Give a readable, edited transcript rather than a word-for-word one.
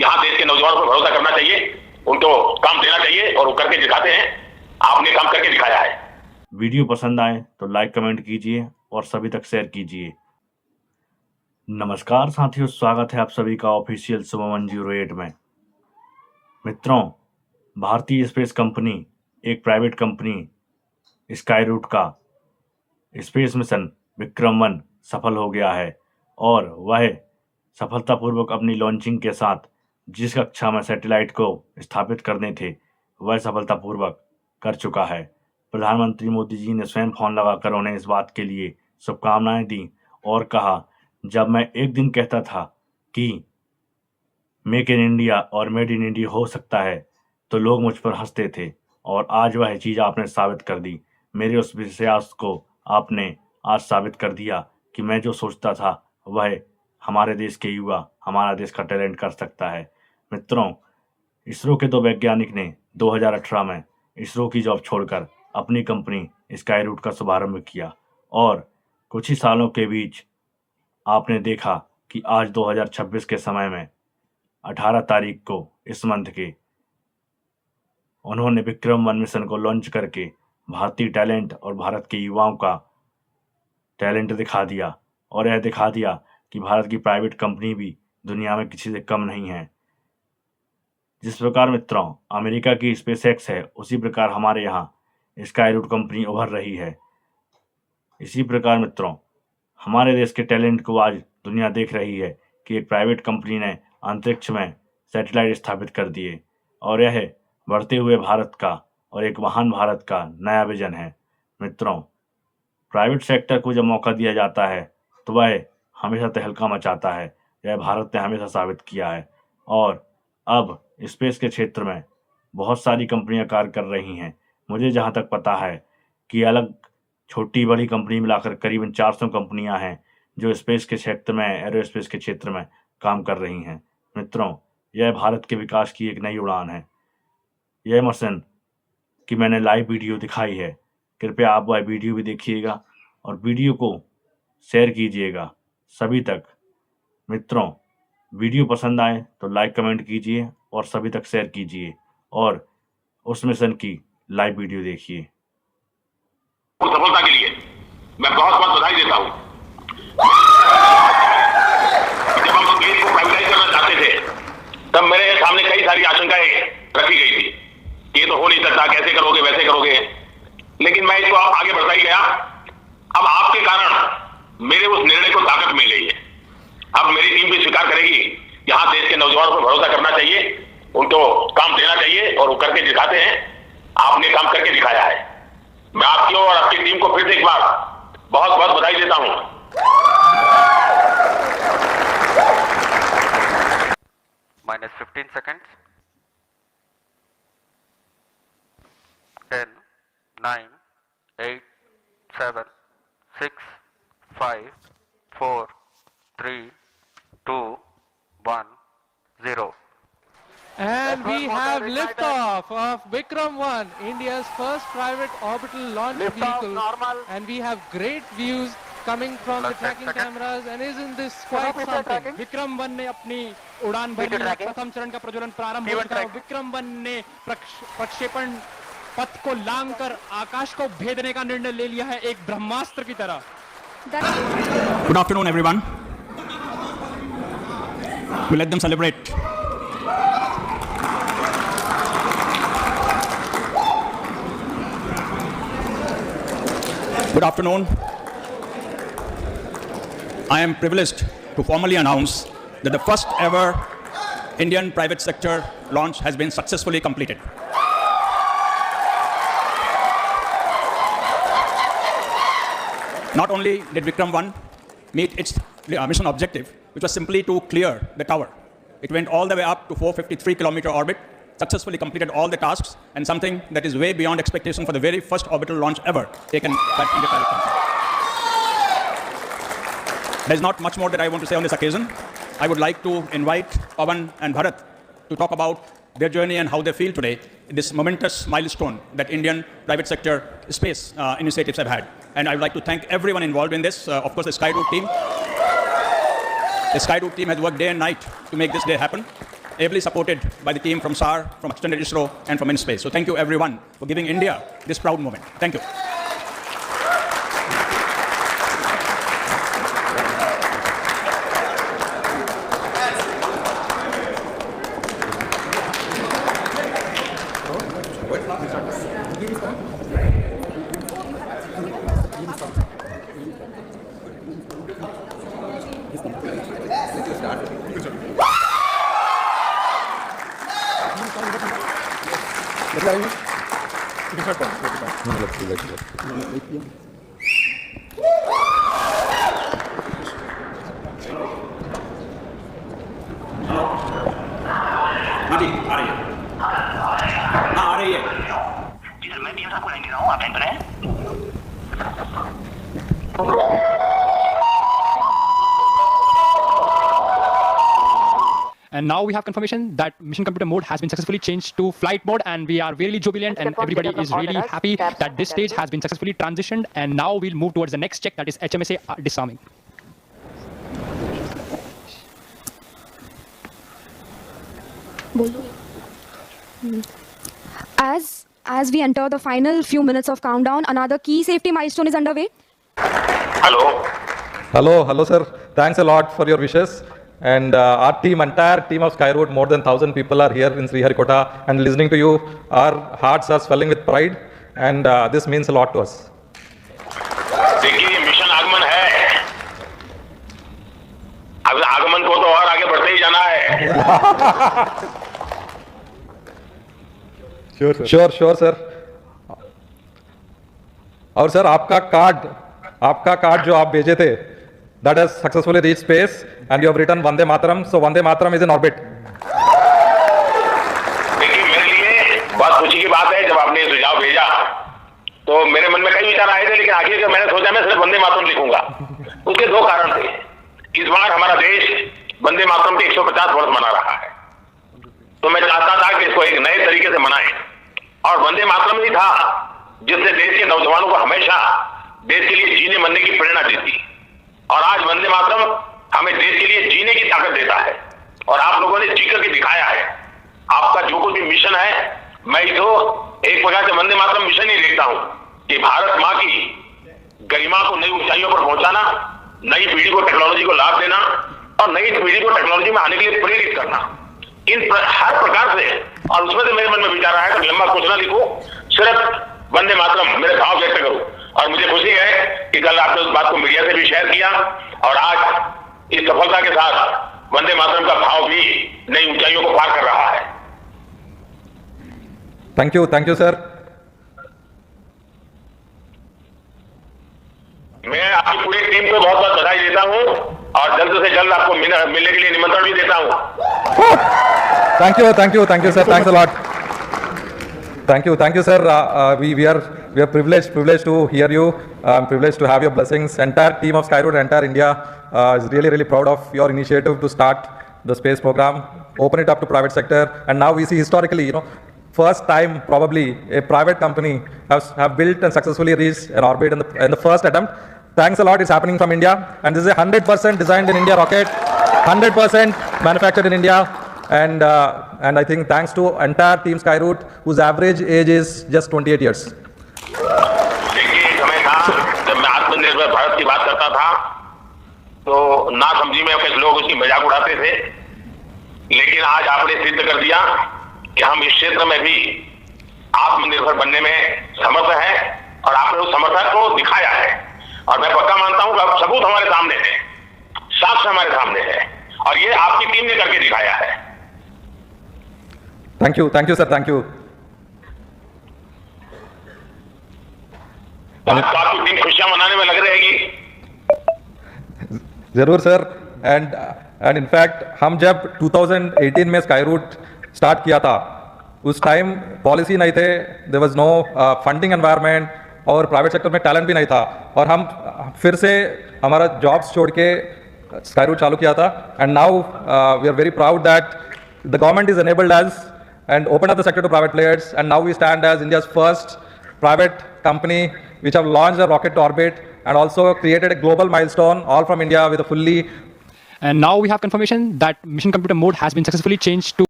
यहाँ देश के नौजवानों पर भरोसा करना चाहिए, उनको काम देना चाहिए और वो करके दिखाते हैं। आपने काम करके दिखाया है। वीडियो पसंद आए तो लाइक कमेंट कीजिए और सभी तक शेयर कीजिए। नमस्कार साथियों, स्वागत है आप सभी का ऑफिशियल सुबह 108 में। मित्रों, भारतीय स्पेस कंपनी एक प्राइवेट कंपनी स्काई रूट का स्पेस मिशन विक्रम-1 सफल हो गया है और वह सफलतापूर्वक अपनी लॉन्चिंग के साथ जिस कक्षा में सैटेलाइट को स्थापित करने थे वह सफलतापूर्वक कर चुका है। प्रधानमंत्री मोदी जी ने स्वयं फोन लगाकर उन्हें इस बात के लिए शुभकामनाएं दी और कहा, जब मैं एक दिन कहता था कि मेक इन इंडिया और मेड इन इंडिया हो सकता है तो लोग मुझ पर हंसते थे और आज वह चीज़ आपने साबित कर दी। मेरे उस विश्वास को आपने आज साबित कर दिया कि मैं जो सोचता था वह हमारे देश के युवा, हमारा देश का टैलेंट कर सकता है। मित्रों, इसरो के 2 वैज्ञानिक ने 2018 में इसरो की जॉब छोड़कर अपनी कंपनी स्काई रूट का शुभारंभ किया और कुछ ही सालों के बीच आपने देखा कि आज 2026 के समय में 18 तारीख को इस मंथ के उन्होंने विक्रम-1 मिशन को लॉन्च करके भारतीय टैलेंट और भारत के युवाओं का टैलेंट दिखा दिया और यह दिखा दिया कि भारत की प्राइवेट कंपनी भी दुनिया में किसी से कम नहीं है। जिस प्रकार मित्रों अमेरिका की स्पेसएक्स है, उसी प्रकार हमारे यहाँ स्काई रूट कंपनी उभर रही है। इसी प्रकार मित्रों हमारे देश के टैलेंट को आज दुनिया देख रही है कि एक प्राइवेट कंपनी ने अंतरिक्ष में सैटेलाइट स्थापित कर दिए और यह बढ़ते हुए भारत का और एक महान भारत का नया विजन है। मित्रों, प्राइवेट सेक्टर को जब मौका दिया जाता है तो वह हमेशा तहलका मचाता है। यह भारत ने हमेशा साबित किया है और अब स्पेस के क्षेत्र में बहुत सारी कंपनियां कार्य कर रही हैं। मुझे जहां तक पता है कि अलग छोटी बड़ी कंपनी मिलाकर करीबन 400 कंपनियां हैं जो स्पेस के क्षेत्र में, एरोस्पेस के क्षेत्र में काम कर रही हैं। मित्रों, यह भारत के विकास की एक नई उड़ान है। यह मिशन की मैंने लाइव वीडियो दिखाई है, कृपया आप वह वीडियो भी देखिएगा और वीडियो को शेयर कीजिएगा सभी तक। मित्रों, वीडियो पसंद आए तो लाइक कमेंट कीजिए और सभी तक शेयर कीजिए और उस मिशन की लाइव वीडियो देखिए। सफलता के लिए मैं बहुत बहुत बधाई देता हूं। जब हम देश को प्राइवेटाइज करना चाहते थे तब मेरे सामने कई सारी आशंकाएं रखी गई थी कि ये तो हो नहीं सकता, कैसे करोगे, वैसे करोगे, लेकिन मैं इसको आगे बढ़ता ही गया। अब आपके कारण मेरे उस निर्णय को ताकत मिल गई है। अब मेरी टीम भी स्वीकार करेगी, यहाँ देश के नौजवानों पर भरोसा करना चाहिए, उनको काम देना चाहिए और वो करके दिखाते हैं। आपने काम करके दिखाया है। मैं आपकी और आपकी टीम को फिर से एक बार बहुत बहुत बधाई देता हूं। -15 seconds. 10, 9, 8, 7, 6, 5, 4, 3, 2, 1, 0. And we have liftoff of Vikram-1, India's first private orbital launch vehicle. Normal. And we have great views coming from the tracking cameras. And isn't this quite something? Vikram-1 ने अपनी उड़ान भरी है। प्रथम चरण का प्रज्वलन प्रारंभ हो चुका है। Vikram-1 ने प्रक्षेपण पथ को लांघकर आकाश को भेदने का निर्णय ले लिया है एक ब्रह्मास्त्र की तरह। Good afternoon, everyone. We'll let them celebrate. Good afternoon. I am privileged to formally announce that the first ever Indian private sector launch has been successfully completed. Not only did Vikram-1 meet its mission objective, which was simply to clear the tower, it went all the way up to 453-kilometer orbit, successfully completed all the tasks, and something that is way beyond expectation for the very first orbital launch ever taken by India private company. There's not much more that I want to say on this occasion. I would like to invite Pawan and Bharat to talk about their journey and how they feel today in this momentous milestone that Indian private sector space initiatives have had. And I would like to thank everyone involved in this. Of course, the Skyroot team. The Skyroot team has worked day and night to make this day happen. ably supported by the team from SAR, from Extended ISRO, and from InSpace. So thank you everyone for giving India this proud moment. Thank you. हाँ, आ रही है। हाँ, आ रही है। जी sir, मैं साहब को line दे रहा हूँ, आप लाइन पर हैं? And now we have confirmation that mission computer mode has been successfully changed to flight mode, and we are really jubilant and everybody is really happy that this stage has been successfully transitioned, and now we'll move towards the next check, that is HMSA disarming. As we enter the final few minutes of countdown, another key safety milestone is underway. Hello, sir. Thanks a lot for your wishes. And our team, entire team of Skyroot, more than 1,000 people are here in Sriharikota, and listening to you, our hearts are swelling with pride, and this means a lot to us. देखिए, mission आगमन है। अब आगमन को तो और आगे बढ़ते ही जाना है। Sure, sir. और सर आपका कार्ड जो आप भेजे थे, that has successfully reached space, and you have written Vande Mataram. So Vande Mataram is in orbit. देखिए, मेरे लिए बहुत खुशी की बात है, जब आपने ये सुझाव भेजा तो मेरे मन में कई विचार आए थे, लेकिन आखिर मैंने सोचा मैं सिर्फ वंदे मातरम लिखूंगा। उसके दो कारण थे। इस बार हमारा देश वंदे मातरम के 150 वर्ष मना रहा है, तो मैं चाहता था कि इसको एक नए तरीके से मनाएं, और वंदे मातरम ही था जिसने देश के नौजवानों को हमेशा देश के लिए जीने मरने की प्रेरणा देती, और आज वंदे मातरम हमें देश के लिए जीने की ताकत देता है, और आप लोगों ने जी करके दिखाया है। आपका जो कुछ भी मिशन है, मैं तो एक प्रकार से वंदे मातरम मिशन ही देखता हूं कि भारत मां की गरिमा को नई ऊंचाइयों पर पहुंचाना, नई पीढ़ी को टेक्नोलॉजी को लाभ देना, और नई पीढ़ी को टेक्नोलॉजी में आने के लिए प्रेरित करना, हर प्रकार से। और उसमें से मेरे मन में विचार आया कि लंबा कुछ ना लिखूं, सिर्फ वंदे मातरम मेरे भाव व्यक्त करूं। और मुझे खुशी है कि कल आपने उस बात को मीडिया से भी शेयर किया, और आज इस सफलता के साथ वंदे मातरम का भाव भी नई ऊंचाइयों को पार कर रहा है। Thank you, sir. मैं आपकी पूरी टीम को बहुत बहुत बधाई देता हूं, और जल्द से जल्द आपको मिलने के लिए निमंत्रण भी देता हूं। Thank you, sir. Thanks a lot. Thank you, sir. We are privileged to hear you. Privileged to have your blessings. Entire team of Skyroot, entire India is really proud of your initiative to start the space program, open it up to private sector, and now we see historically, first time probably a private company have built and successfully reached an orbit in the first attempt. Thanks a lot. It's happening from India, and this is a 100% designed in India rocket, 100% manufactured in India. And I think thanks to entire team Skyroot, whose average age is just 28 years. देखिए, एक समय था जब मैं आत्मनिर्भर भारत की बात करता था तो ना समझी में कुछ लोग उसकी मजाक उड़ाते थे, लेकिन आज आपने सिद्ध कर दिया कि हम इस क्षेत्र में भी आत्मनिर्भर बनने में समर्थ हैं, और आपने उस समर्थन को दिखाया है। और मैं पक्का मानता हूं कि अब सबूत हमारे सामने है, साक्ष्य हमारे सामने है, और ये आपकी टीम ने करके दिखाया है। Thank you, sir. Thank you. आपकी टीम खुशियां मनाने में लग रहेगी। जरूर सर। एंड इनफैक्ट हम जब 2018 में स्काईरूट स्टार्ट किया था, उस टाइम पॉलिसी नहीं थे, there was no funding environment, और प्राइवेट सेक्टर में टैलेंट भी नहीं था, और हम फिर से हमारा जॉब्स छोड़ के स्काईरूट चालू किया था। And now we are very proud that the government is enabled us and opened up the sector to private players, and now we stand as India's first private company which have launched a rocket to orbit and also created a global milestone, all from India, with a fully. And now we have confirmation that mission computer mode has been successfully changed to